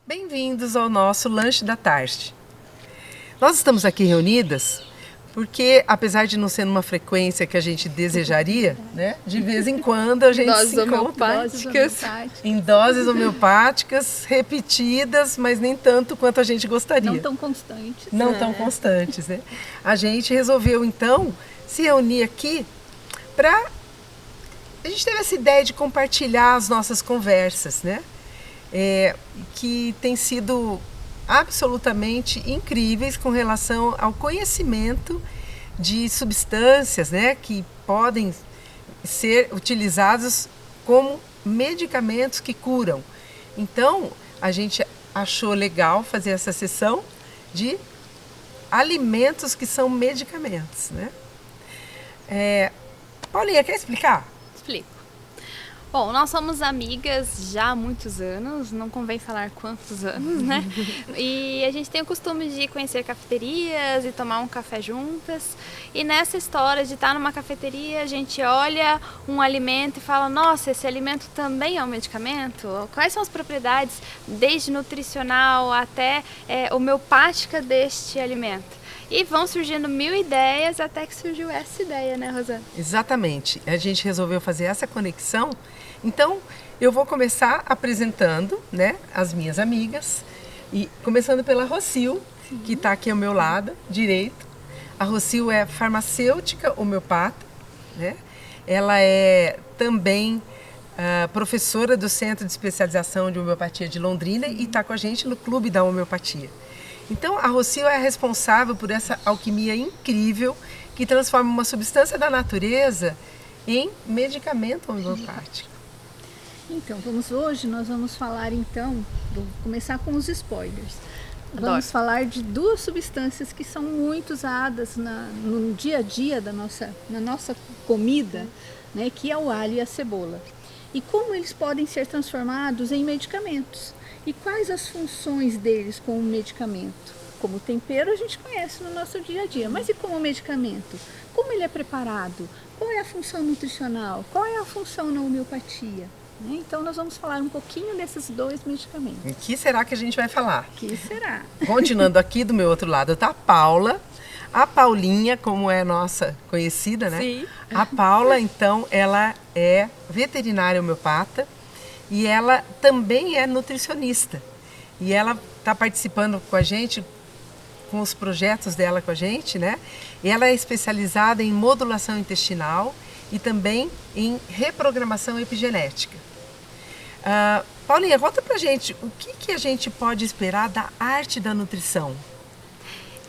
Bem-vindos ao nosso lanche da tarde. Nós estamos aqui reunidas porque, apesar de não ser numa frequência que a gente desejaria, né, de vez em quando a gente se encontra em doses homeopáticas, repetidas, mas nem tanto quanto a gente gostaria. Não tão constantes. Não tão constantes, né? A gente resolveu, então, se reunir aqui para... A gente teve essa ideia de compartilhar as nossas conversas, né? Que tem sido absolutamente incríveis com relação ao conhecimento de substâncias, né, que podem ser utilizadas como medicamentos que curam. Então, a gente achou legal fazer essa sessão de alimentos que são medicamentos, né? Paulinha, quer explicar? Explico. Bom, nós somos amigas já há muitos anos, não convém falar quantos anos, né? E a gente tem o costume de conhecer cafeterias e tomar um café juntas. E nessa história de estar numa cafeteria, a gente olha um alimento e fala: nossa, esse alimento também é um medicamento? Quais são as propriedades, desde nutricional até homeopática deste alimento? E vão surgindo mil ideias até que surgiu essa ideia, né, Rosana? Exatamente. A gente resolveu fazer essa conexão. Então, eu vou começar apresentando, né, as minhas amigas. E começando pela Rocio, que está aqui ao meu lado direito. A Rocio é farmacêutica homeopata, né? Ela é também professora do Centro de Especialização de Homeopatia de Londrina e está com a gente no Clube da Homeopatia. Então, a Rocio é responsável por essa alquimia incrível que transforma uma substância da natureza em medicamento homeopático. Então, hoje nós vamos falar, vou começar com os spoilers. Adoro. Vamos falar de duas substâncias que são muito usadas no dia a dia na nossa comida, né, que é o alho e a cebola. E como eles podem ser transformados em medicamentos. E quais as funções deles como medicamento? Como tempero a gente conhece no nosso dia a dia, mas e como medicamento? Como ele é preparado? Qual é a função nutricional? Qual é a função na homeopatia? Então nós vamos falar um pouquinho desses dois medicamentos. O que será que a gente vai falar? O que será? Continuando aqui do meu outro lado está a Paula. A Paulinha, como é nossa conhecida, né? Sim. A Paula, então, ela é veterinária homeopata. E ela também é nutricionista. E ela está participando com a gente, com os projetos dela com a gente, né? E ela é especializada em modulação intestinal e também em reprogramação epigenética. Paulinha, conta pra gente, o que a gente pode esperar da arte da nutrição?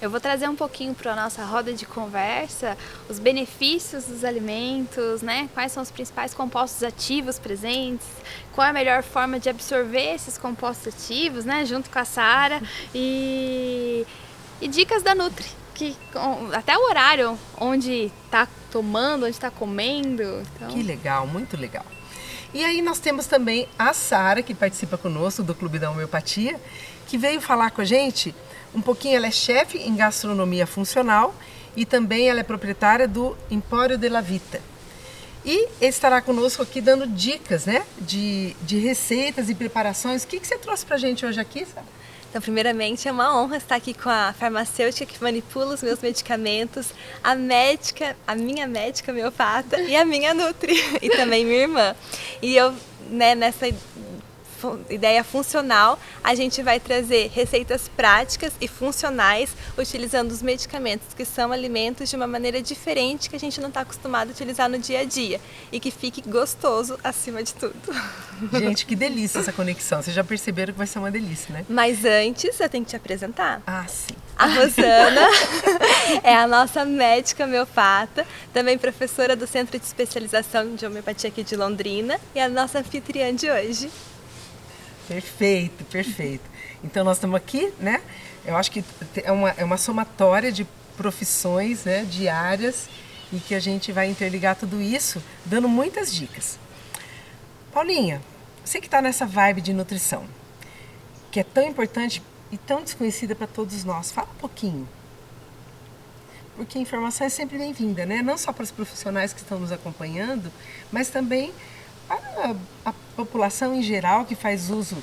Eu vou trazer um pouquinho para a nossa roda de conversa os benefícios dos alimentos, né? Quais são os principais compostos ativos presentes, qual é a melhor forma de absorver esses compostos ativos, né? Junto com a Sara e dicas da Nutri, até o horário onde está tomando, onde está comendo. Então... Que legal, muito legal. E aí nós temos também a Sara, que participa conosco do Clube da Homeopatia, que veio falar com a gente um pouquinho. Ela é chefe em gastronomia funcional e também ela é proprietária do Empório de la Vita. E estará conosco aqui dando dicas, né, de receitas e preparações. O que você trouxe pra gente hoje aqui, Sara? Então, primeiramente, é uma honra estar aqui com a farmacêutica que manipula os meus medicamentos, a minha médica homeopata e a minha Nutri, e também minha irmã. E eu, né, nessa ideia funcional, a gente vai trazer receitas práticas e funcionais utilizando os medicamentos, que são alimentos de uma maneira diferente que a gente não está acostumado a utilizar no dia a dia e que fique gostoso acima de tudo. Gente, que delícia essa conexão. Vocês já perceberam que vai ser uma delícia, né? Mas antes eu tenho que te apresentar. Ah, sim. A Rosana é a nossa médica homeopata, também professora do Centro de Especialização de Homeopatia aqui de Londrina e a nossa anfitriã de hoje. Perfeito, perfeito. Então nós estamos aqui, né? Eu acho que é uma somatória de profissões, né, diárias, e que a gente vai interligar tudo isso, dando muitas dicas. Paulinha, você que está nessa vibe de nutrição, que é tão importante e tão desconhecida para todos nós, fala um pouquinho. Porque a informação é sempre bem-vinda, né? Não só para os profissionais que estão nos acompanhando, mas também para a população em geral que faz uso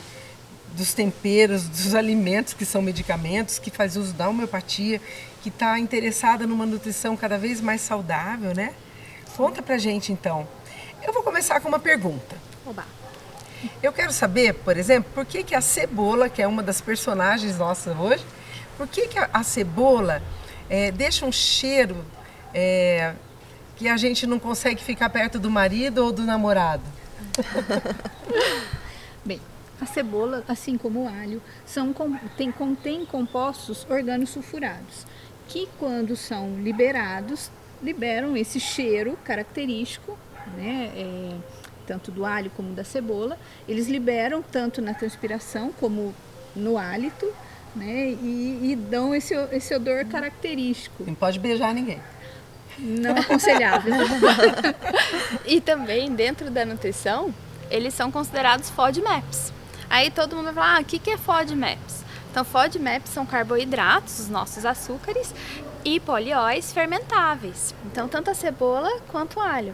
dos temperos, dos alimentos que são medicamentos, que faz uso da homeopatia, que está interessada numa nutrição cada vez mais saudável, né? Conta pra gente então. Eu vou começar com uma pergunta. Oba. Eu quero saber, por exemplo, por que a cebola, que é uma das personagens nossas hoje, por que a cebola deixa um cheiro que a gente não consegue ficar perto do marido ou do namorado? Bem, a cebola, assim como o alho, contém compostos organosulfurados, que quando são liberados, liberam esse cheiro característico, né, tanto do alho como da cebola. Eles liberam tanto na transpiração como no hálito, né, e dão esse odor característico. Não pode beijar ninguém. Não aconselhável. E também, dentro da nutrição, eles são considerados FODMAPs. Aí todo mundo vai falar, o que é FODMAPs? Então, FODMAPs são carboidratos, os nossos açúcares, e polióis fermentáveis. Então, tanto a cebola quanto o alho.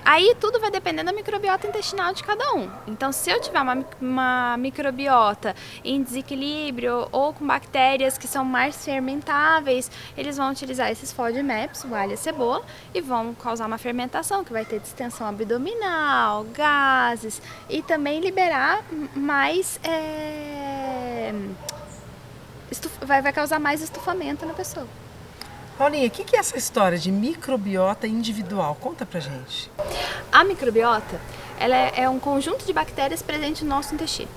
Aí tudo vai depender da microbiota intestinal de cada um. Então, se eu tiver uma microbiota em desequilíbrio ou com bactérias que são mais fermentáveis, eles vão utilizar esses FODMAPs, o alho e a cebola, e vão causar uma fermentação que vai ter distensão abdominal, gases e também liberar mais... vai causar mais estufamento na pessoa. Paulinha, o que é essa história de microbiota individual? Conta pra gente. A microbiota, ela é um conjunto de bactérias presente no nosso intestino.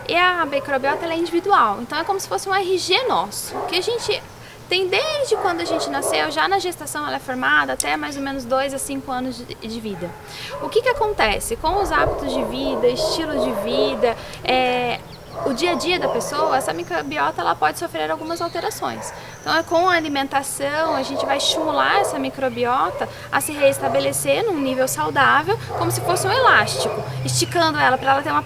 E a microbiota, ela é individual, então é como se fosse um RG nosso, que a gente tem desde quando a gente nasceu, já na gestação ela é formada até mais ou menos 2 a 5 anos de vida. O que acontece? Com os hábitos de vida, estilo de vida, o dia a dia da pessoa, essa microbiota ela pode sofrer algumas alterações. Então, com a alimentação, a gente vai estimular essa microbiota a se reestabelecer num nível saudável, como se fosse um elástico, esticando ela para ela ter uma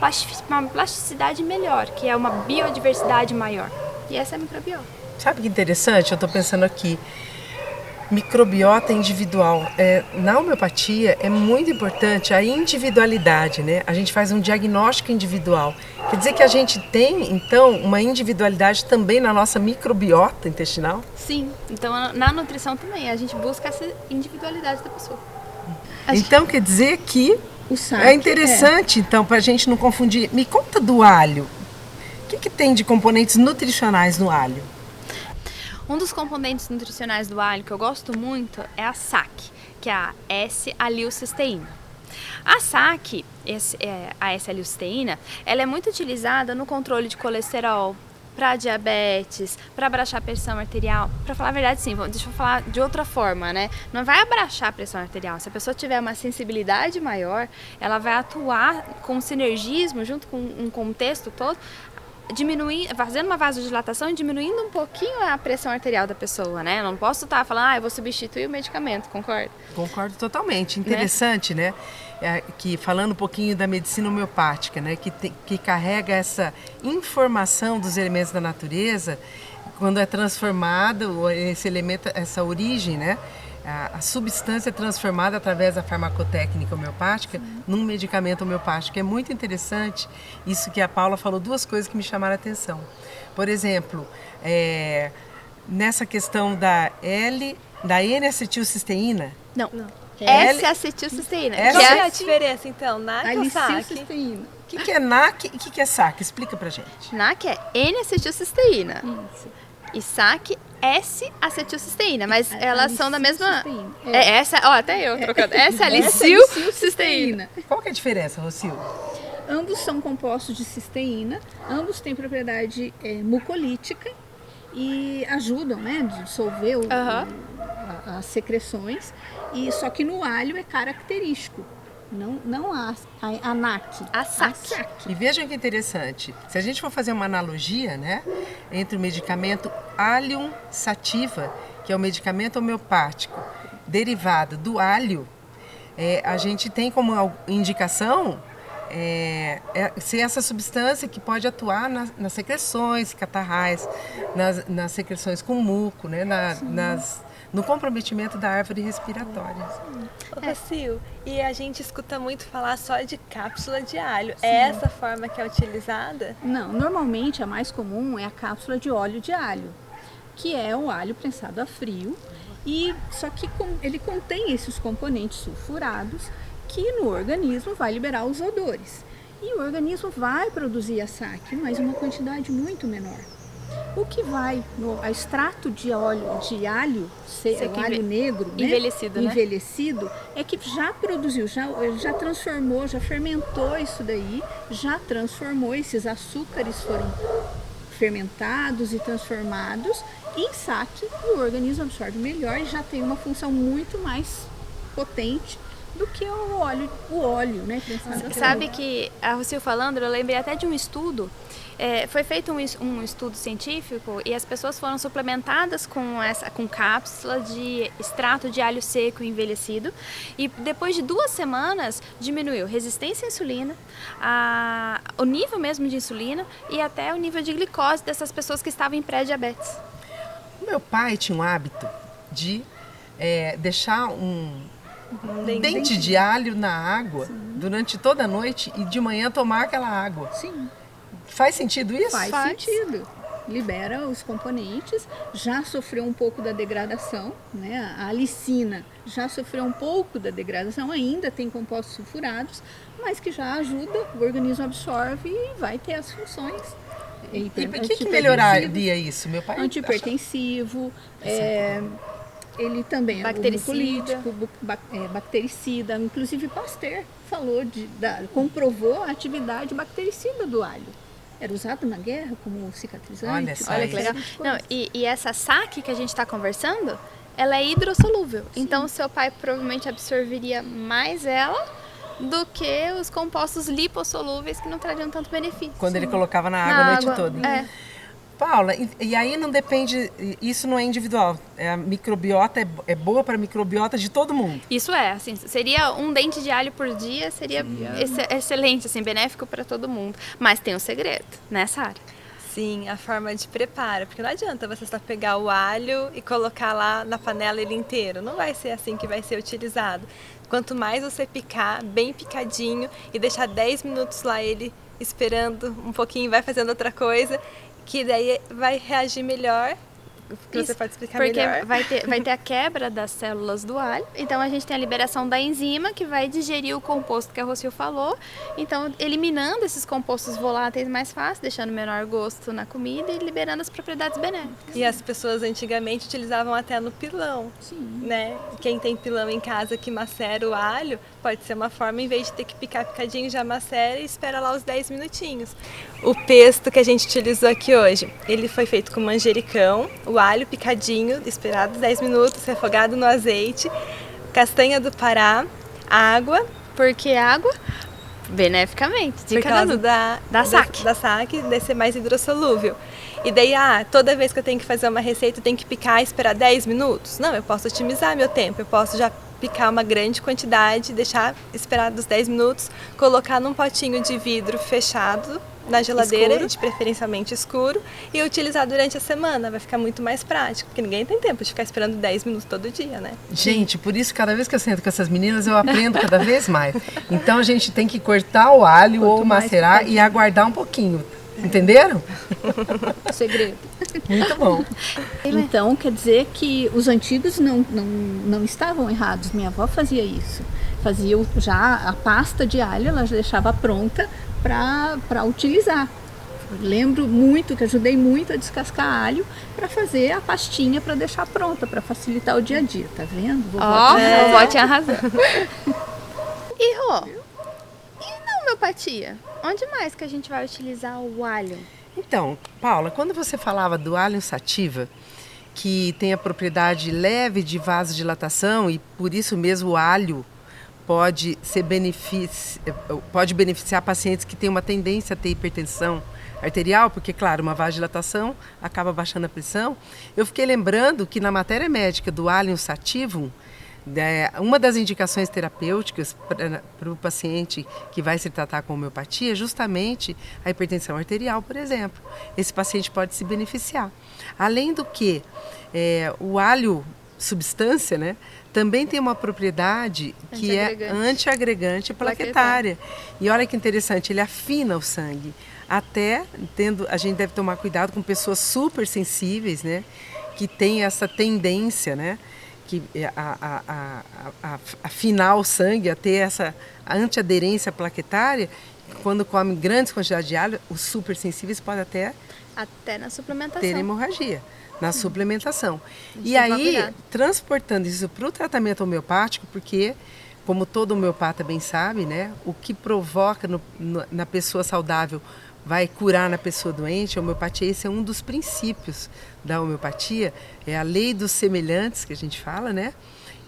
plasticidade melhor, que é uma biodiversidade maior. E essa é a microbiota. Sabe que interessante? Eu estou pensando aqui. Microbiota individual. Na homeopatia é muito importante a individualidade, né? A gente faz um diagnóstico individual. Quer dizer que a gente tem, então, uma individualidade também na nossa microbiota intestinal? Sim. Então, na nutrição também, a gente busca essa individualidade da pessoa. Então, quer dizer que O saque, é interessante, então, para a gente não confundir. Me conta do alho. O que tem de componentes nutricionais no alho? Um dos componentes nutricionais do alho que eu gosto muito é a SAC, que é a S-alilcisteína. A SAC, a S-alilcisteína, ela é muito utilizada no controle de colesterol, para diabetes, para abaixar a pressão arterial. Para falar a verdade, sim, deixa eu falar de outra forma, né? Não vai abaixar a pressão arterial. Se a pessoa tiver uma sensibilidade maior, ela vai atuar com sinergismo junto com um contexto todo, fazendo uma vasodilatação e diminuindo um pouquinho a pressão arterial da pessoa, né? Eu não posso estar falando, eu vou substituir o medicamento, concorda? Concordo totalmente. Interessante, né? Que falando um pouquinho da medicina homeopática, né? Que carrega essa informação dos elementos da natureza, quando é transformado esse elemento, essa origem, né? A substância é transformada através da farmacotécnica homeopática num medicamento homeopático. É muito interessante isso que a Paula falou, 2 coisas que me chamaram a atenção. Por exemplo, nessa questão da N-acetilcisteína. Não. S-acetilcisteína. Qual é a diferença, então? NAC ou SAC? Alicilcisteína. O que é NAC e o que é SAC? Explica pra gente. NAC é N-acetilcisteína. Isso. E SAC, S-acetilcisteína, mas elas são da mesma... Alicilcisteína. Essa, até eu trocando. S-alicilcisteína. Qual que é a diferença, Rocio? Ambos são compostos de cisteína, ambos têm propriedade mucolítica e ajudam, né, a dissolver as secreções, só que no alho é característico. Não a NAC, A SAC. E vejam que interessante, se a gente for fazer uma analogia, né, entre o medicamento Allium sativa, que é o medicamento homeopático derivado do alho, a gente tem como indicação ser essa substância que pode atuar nas secreções catarrais, nas secreções com muco, né? No comprometimento da árvore respiratória. Ô, Sil, e a gente escuta muito falar só de cápsula de alho. É essa forma que é utilizada? Não, normalmente a mais comum é a cápsula de óleo de alho, que é o alho prensado a frio, só que ele contém esses componentes sulfurados que no organismo vai liberar os odores. E o organismo vai produzir a saque, mas uma quantidade muito menor. O que vai no extrato de óleo de alho, o alho negro, envelhecido, né? Envelhecido, é que já produziu, já transformou, já fermentou isso daí, já transformou, esses açúcares foram fermentados e transformados em saque, e o organismo absorve melhor e já tem uma função muito mais potente do que o óleo, né? Sabe que a Rocio falando, eu lembrei até de um estudo. Foi feito um estudo científico e as pessoas foram suplementadas com cápsula de extrato de alho seco envelhecido, e depois de 2 semanas diminuiu resistência à insulina, o nível mesmo de insulina e até o nível de glicose dessas pessoas que estavam em pré-diabetes. O meu pai tinha um hábito de deixar um dente de alho na água durante toda a noite e de manhã tomar aquela água. Sim. Faz sentido isso? Faz sentido. Libera os componentes, já sofreu um pouco da degradação, né? A alicina já sofreu um pouco da degradação, ainda tem compostos sulfurados, mas que já ajuda, o organismo absorve e vai ter as funções. E por que melhoraria isso? Meu pai antihipertensivo, ele também é mucolítico, bactericida. Inclusive Pasteur falou comprovou a atividade bactericida do alho. Era usado na guerra como cicatrizante. Olha que legal. Não, e essa saque que a gente está conversando, ela é hidrossolúvel. Sim. Então o seu pai provavelmente absorveria mais ela do que os compostos lipossolúveis que não trariam tanto benefício. Quando ele colocava na água a noite toda. Paula, e aí não depende, isso não é individual, a microbiota é boa para a microbiota de todo mundo. Isso assim, seria um dente de alho por dia, seria excelente, assim, benéfico para todo mundo, mas tem um segredo nessa área. Sim, a forma de preparo, porque não adianta você só pegar o alho e colocar lá na panela ele inteiro, não vai ser assim que vai ser utilizado. Quanto mais você picar, bem picadinho, e deixar 10 minutos lá ele esperando um pouquinho, vai fazendo outra coisa, que daí vai reagir melhor, que você pode explicar melhor. Porque vai ter a quebra das células do alho, então a gente tem a liberação da enzima que vai digerir o composto que a Rocio falou, então eliminando esses compostos voláteis mais fácil, deixando menor gosto na comida e liberando as propriedades benéficas. E as pessoas antigamente utilizavam até no pilão, né? Quem tem pilão em casa que macera o alho, pode ser uma forma, em vez de ter que picar picadinho, já macera e espera lá os 10 minutinhos. O pesto que a gente utilizou aqui hoje, ele foi feito com manjericão, o alho picadinho, esperado 10 minutos, refogado no azeite, castanha do Pará, água. Por que água? Beneficamente, por causa da saque. Da saque, deve ser mais hidrossolúvel. E daí, toda vez que eu tenho que fazer uma receita, eu tenho que picar e esperar 10 minutos? Não, eu posso otimizar meu tempo, eu posso já picar uma grande quantidade, deixar esperar dos 10 minutos, colocar num potinho de vidro fechado na geladeira, de preferencialmente escuro, e utilizar durante a semana. Vai ficar muito mais prático, porque ninguém tem tempo de ficar esperando 10 minutos todo dia, né? Gente, por isso cada vez que eu sento com essas meninas eu aprendo cada vez mais. Então a gente tem que cortar o alho ou macerar e aguardar um pouquinho. Entenderam? Segredo. Muito bom. Então, quer dizer que os antigos não estavam errados. Minha avó fazia isso. Fazia já a pasta de alho, ela já deixava pronta para utilizar. Eu lembro muito que ajudei muito a descascar alho para fazer a pastinha para deixar pronta, para facilitar o dia a dia. Tá vendo? Vovó tinha razão. E Rô, homeopatia, onde mais que a gente vai utilizar o alho? Então, Paula, quando você falava do alho sativa, que tem a propriedade leve de vasodilatação e por isso mesmo o alho pode beneficiar pacientes que têm uma tendência a ter hipertensão arterial, porque, claro, uma vasodilatação acaba baixando a pressão. Eu fiquei lembrando que na matéria médica do Allium sativum, Uma das indicações terapêuticas para o paciente que vai se tratar com homeopatia é justamente a hipertensão arterial, por exemplo. Esse paciente pode se beneficiar. Além do que, o alho substância, né, também tem uma propriedade que é antiagregante plaquetária. E olha que interessante, ele afina o sangue. A gente deve tomar cuidado com pessoas super sensíveis, né, que tem essa tendência, né, que afinar o sangue, a ter essa antiaderência plaquetária. Quando comem grandes quantidades de alho, os super sensíveis podem até na suplementação. ter hemorragia na suplementação. E aí, transportando isso para o tratamento homeopático, porque, como todo homeopata bem sabe, né, o que provoca na pessoa saudável vai curar na pessoa doente. A homeopatia, esse é um dos princípios da homeopatia, é a lei dos semelhantes que a gente fala, né?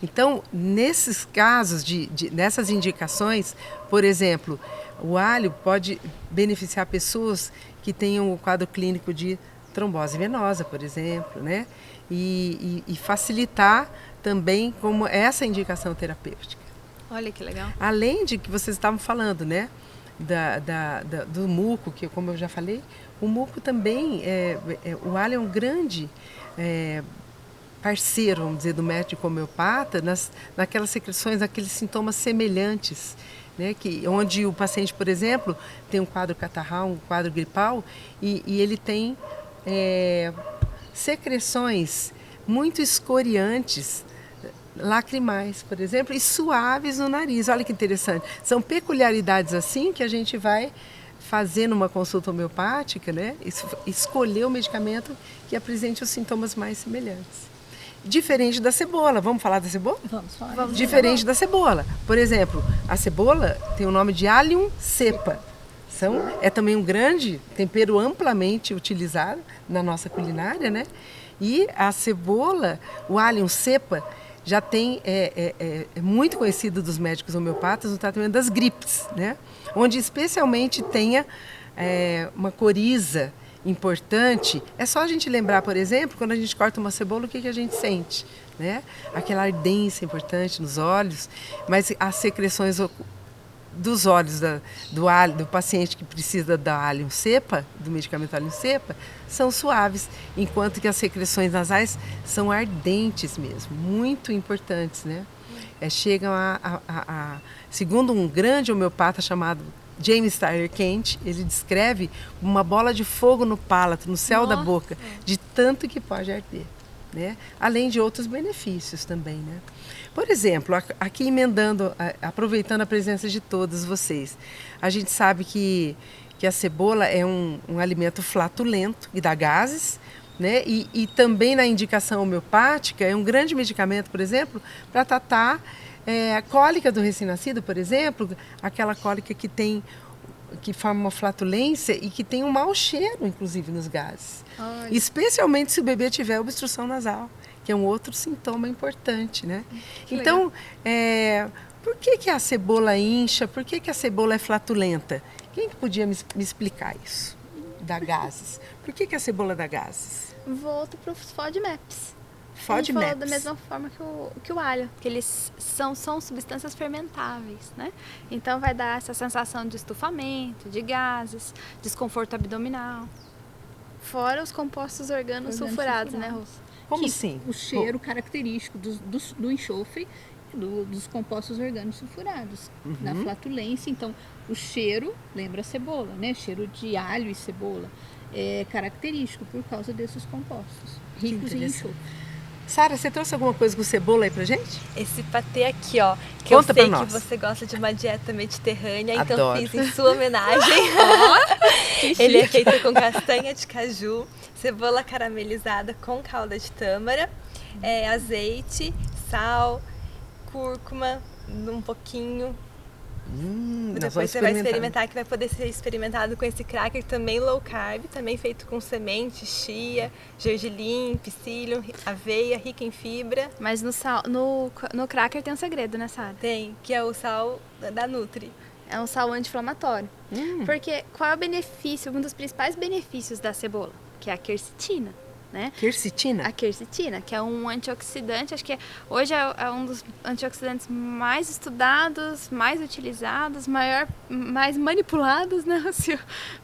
Então, nesses casos, nessas indicações, por exemplo, o alho pode beneficiar pessoas que tenham o quadro clínico de trombose venosa, por exemplo, né? E facilitar também como essa indicação terapêutica. Olha que legal. Além de que vocês estavam falando, né? Do muco, que como eu já falei, o muco também, o alho é um grande parceiro, vamos dizer, do médico homeopata, naquelas secreções, naqueles sintomas semelhantes, né, onde o paciente, por exemplo, tem um quadro catarral, um quadro gripal, e ele tem secreções muito escoriantes, lacrimais, por exemplo, e suaves no nariz. Olha que interessante. São peculiaridades assim que a gente vai fazer numa consulta homeopática, né? Escolher o medicamento que apresente os sintomas mais semelhantes. Diferente da cebola. Vamos falar da cebola? Vamos falar. Diferente da cebola. Por exemplo, a cebola tem o nome de Allium cepa. É também um grande tempero amplamente utilizado na nossa culinária, né? E a cebola, o Allium cepa, já tem, é muito conhecido dos médicos homeopatas no tratamento das gripes, né? Onde especialmente tenha uma coriza importante. É só a gente lembrar, por exemplo, quando a gente corta uma cebola, o que a gente sente, né? Aquela ardência importante nos olhos, mas as secreções dos olhos do paciente que precisa da Allium cepa, do medicamento Allium cepa, são suaves, enquanto que as secreções nasais são ardentes mesmo, muito importantes, né? Chegam segundo um grande homeopata chamado James Tyler Kent, ele descreve uma bola de fogo no palato, no céu da boca, de tanto que pode arder, né? Além de outros benefícios também, né? Por exemplo, aqui emendando, aproveitando a presença de todos vocês, a gente sabe que a cebola é um alimento flatulento e dá gases, né? E também na indicação homeopática é um grande medicamento, por exemplo, para tratar a cólica do recém-nascido, por exemplo, aquela cólica que forma uma flatulência e que tem um mau cheiro, inclusive, nos gases. Ai. Especialmente se o bebê tiver obstrução nasal, que é um outro sintoma importante, né? Então, por que a cebola incha? Por que a cebola é flatulenta? Quem podia me explicar isso? Dá gases. Por que a cebola dá gases? Volto para os FODMAPs. FODMAPs. Falou da mesma forma que o alho, que eles são substâncias fermentáveis, né? Então vai dar essa sensação de estufamento, de gases, desconforto abdominal. Fora os compostos organosulfurados, né, Rosa? Como assim? O cheiro característico do enxofre, dos compostos organosulfurados, da flatulência. Então, o cheiro lembra a cebola, né? Cheiro de alho e cebola é característico por causa desses compostos ricos em enxofre. Sara, você trouxe alguma coisa com cebola aí pra gente? Esse patê aqui, ó, que Conta eu sei pra que nós. você gosta de uma dieta mediterrânea, Adoro. então fiz em sua homenagem. Ele é feito com castanha de caju, cebola caramelizada com calda de tâmara, azeite, sal, cúrcuma, um pouquinho. Depois você vai experimentar, que vai poder ser experimentado com esse cracker também low carb, também feito com sementes, chia, gergelim, psyllium, aveia, rica em fibra. Mas no cracker tem um segredo, né, Sara? Tem, que é o sal da Nutri. É um sal anti-inflamatório. Porque qual é o benefício, um dos principais benefícios da cebola? Que é a quercetina. né? Quercetina? A quercetina, que é um antioxidante, acho que hoje é um dos antioxidantes mais estudados, mais utilizados, mais manipulados, né, Rocio?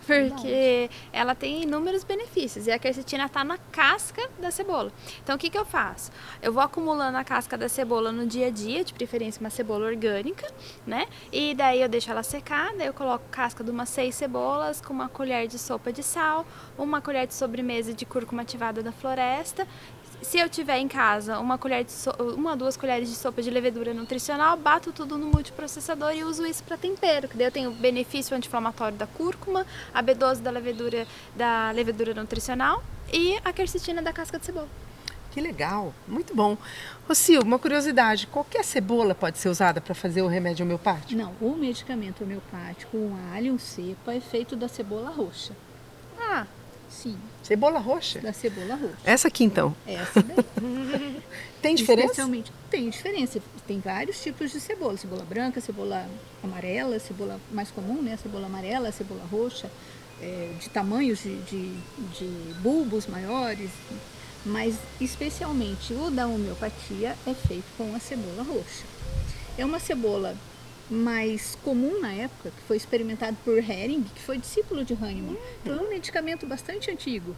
Porque ela tem inúmeros benefícios e a quercetina está na casca da cebola. Então, o que eu faço? Eu vou acumulando a casca da cebola no dia a dia, de preferência uma cebola orgânica, né? E daí eu deixo ela secar, daí eu coloco casca de umas 6 cebolas com uma colher de sopa de sal, uma colher de sobremesa de cúrcuma ativada da floresta. Se eu tiver em casa uma ou 2 colheres de sopa de levedura nutricional, bato tudo no multiprocessador e uso isso para tempero, que daí eu tenho o benefício anti-inflamatório da cúrcuma, a B12 da levedura nutricional e a quercetina da casca de cebola. Que legal, muito bom. Rocio, uma curiosidade, qualquer cebola pode ser usada para fazer o remédio homeopático? Não, o medicamento homeopático, um alho, um cepa, é feito da cebola roxa. Ah, Sim, Cebola roxa? da cebola roxa. Essa aqui então. Essa daí. Tem diferença? Especialmente, tem diferença. Tem vários tipos de cebola. Cebola branca, cebola amarela, cebola mais comum, né? Cebola amarela, cebola roxa, de tamanhos de bulbos maiores. Mas especialmente o da homeopatia é feito com a cebola roxa. É uma cebola mais comum na época, que foi experimentado por Hering, que foi discípulo de Hahnemann. Então é um medicamento bastante antigo.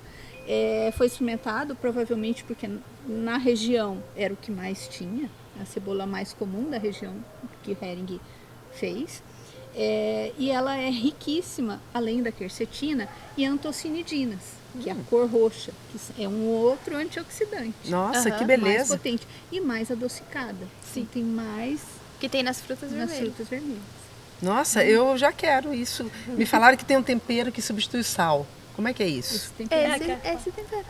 Foi experimentado provavelmente porque na região era o que mais tinha, a cebola mais comum da região que Hering fez. E ela é riquíssima, além da quercetina, em antocinidinas, que é a cor roxa, que é um outro antioxidante. Nossa, que Mais beleza. potente e mais adocicada. Sim, tem mais que tem nas frutas nas vermelhas. frutas vermelhas. Nossa, eu já quero isso. Me falaram que tem um tempero que substitui o sal. Como é que é isso? Esse tempero. Esse tempero.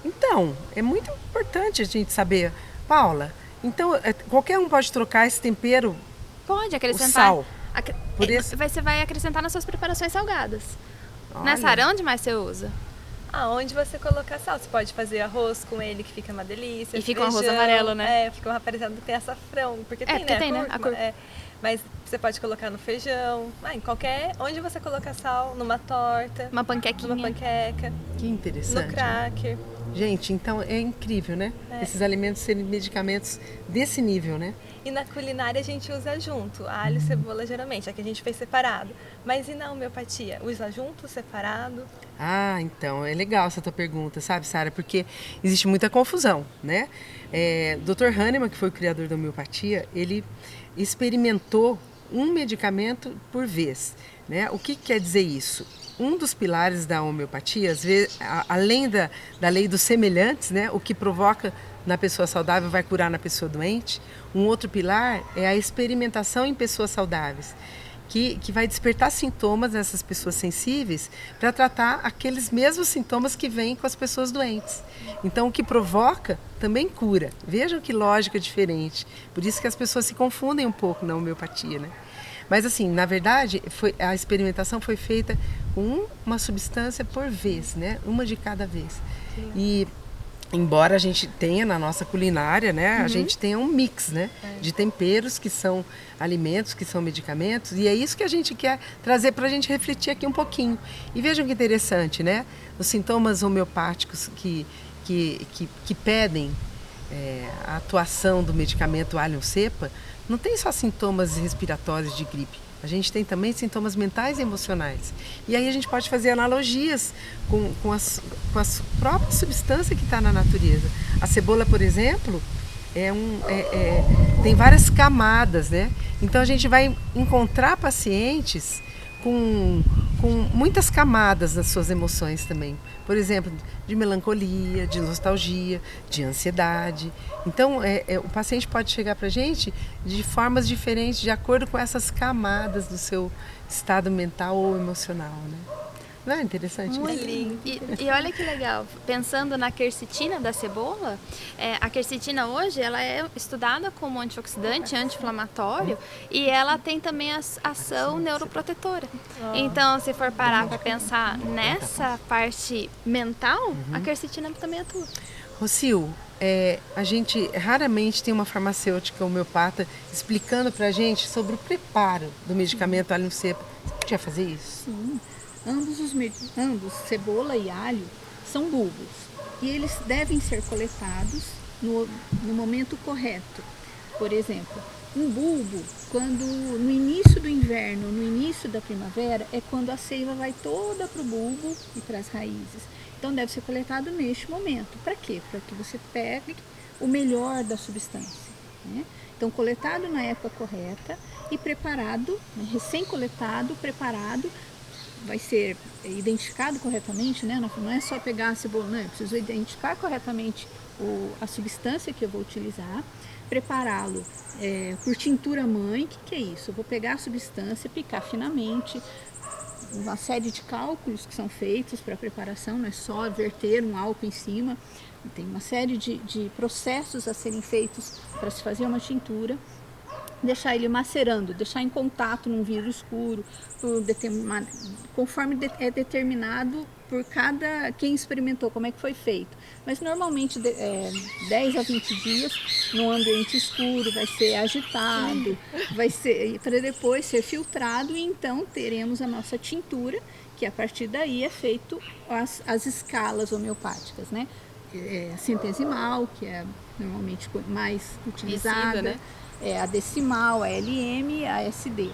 Então, é muito importante a gente saber. Paula, então qualquer um pode trocar esse tempero, Pode o acrescentar. sal, por esse? Você vai acrescentar nas suas preparações salgadas. Olha. Nessa área, onde mais você usa? Aonde você colocar sal. Você pode fazer arroz com ele, que fica uma delícia. E fica um arroz feijão, amarelo, né? Fica um parecendo que tem açafrão. Porque Porque tem, né? A cúrcuma, mas você pode colocar no feijão, em qualquer... Onde você coloca sal, numa torta, Uma panquequinha. numa panqueca, Que interessante. no cracker. Gente, então é incrível, né? Esses alimentos serem medicamentos desse nível, né? E na culinária a gente usa junto, alho e cebola geralmente, aqui a gente fez separado. Mas e na homeopatia? Usa junto, separado? Ah, então, é legal essa tua pergunta, sabe, Sara? Porque existe muita confusão, né? Dr. Hahnemann, que foi o criador da homeopatia, ele experimentou um medicamento por vez, né? O que quer dizer isso? Um dos pilares da homeopatia, às vezes, além da lei dos semelhantes, né? O que provoca na pessoa saudável vai curar na pessoa doente. Um outro pilar é a experimentação em pessoas saudáveis, que vai despertar sintomas nessas pessoas sensíveis para tratar aqueles mesmos sintomas que vêm com as pessoas doentes. Então, o que provoca também cura. Vejam que lógica diferente. Por isso que as pessoas se confundem um pouco na homeopatia, né? Mas assim, na verdade, a experimentação foi feita com uma substância por vez, né? Uma de cada vez. Sim. E embora a gente tenha na nossa culinária, né? A gente tenha um mix, né? De temperos que são alimentos, que são medicamentos. E é isso que a gente quer trazer para a gente refletir aqui um pouquinho. E vejam que interessante, né? Os sintomas homeopáticos que pedem a atuação do medicamento alho-cepa, não tem só sintomas respiratórios de gripe. A gente tem também sintomas mentais e emocionais. E aí a gente pode fazer analogias com as próprias substâncias que está na natureza. A cebola, por exemplo, tem várias camadas, né? Então a gente vai encontrar pacientes com muitas camadas das suas emoções também. Por exemplo, de melancolia, de nostalgia, de ansiedade. Então, o paciente pode chegar para a gente de formas diferentes, de acordo com essas camadas do seu estado mental ou emocional, né? Não é interessante? Muito lindo. E olha que legal, pensando na quercetina da cebola, a quercetina hoje ela é estudada como antioxidante, anti-inflamatório e ela tem também ação neuroprotetora. Então, se for parar para pensar nessa parte mental, a quercetina também atua. Rocio, a gente raramente tem uma farmacêutica homeopata explicando para a gente sobre o preparo do medicamento alho-cepa. Você podia fazer isso? Sim. Ambos, cebola e alho, são bulbos. e eles devem ser coletados no momento correto. Por exemplo, um bulbo, quando no início do inverno, no início da primavera, é quando a seiva vai toda para o bulbo e para as raízes. Então deve ser coletado neste momento. Para quê? Para que você pegue o melhor da substância, né? Então, coletado na época correta e preparado, né, recém-coletado, preparado, vai ser identificado corretamente, né? Não é só pegar a cebola, não, eu preciso identificar corretamente a substância que eu vou utilizar, prepará-lo por tintura mãe. O que é isso? Eu vou pegar a substância, picar finamente, uma série de cálculos que são feitos para a preparação, não é só verter um álcool em cima, tem uma série de processos a serem feitos para se fazer uma tintura. Deixar ele macerando, deixar em contato num vidro escuro, conforme é determinado por quem experimentou, como é que foi feito. Mas normalmente 10 a 20 dias no ambiente escuro, vai ser agitado, vai ser para depois ser filtrado, e então teremos a nossa tintura, que a partir daí é feito as escalas homeopáticas, né? Centesimal, que é normalmente mais utilizada, né? A decimal, a LM e a SD.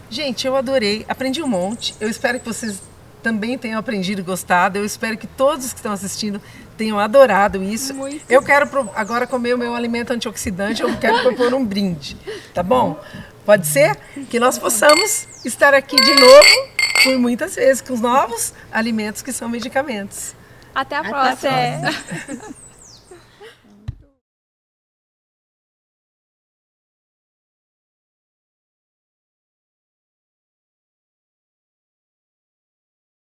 Gente, eu adorei, aprendi um monte. Eu espero que vocês também tenham aprendido e gostado. Eu espero que todos que estão assistindo tenham adorado isso. Muito. Eu quero agora comer o meu alimento antioxidante, eu quero propor um brinde, tá bom? Pode ser? Que nós possamos estar aqui de novo por muitas vezes com os novos alimentos que são medicamentos. Até a Até a próxima. próxima.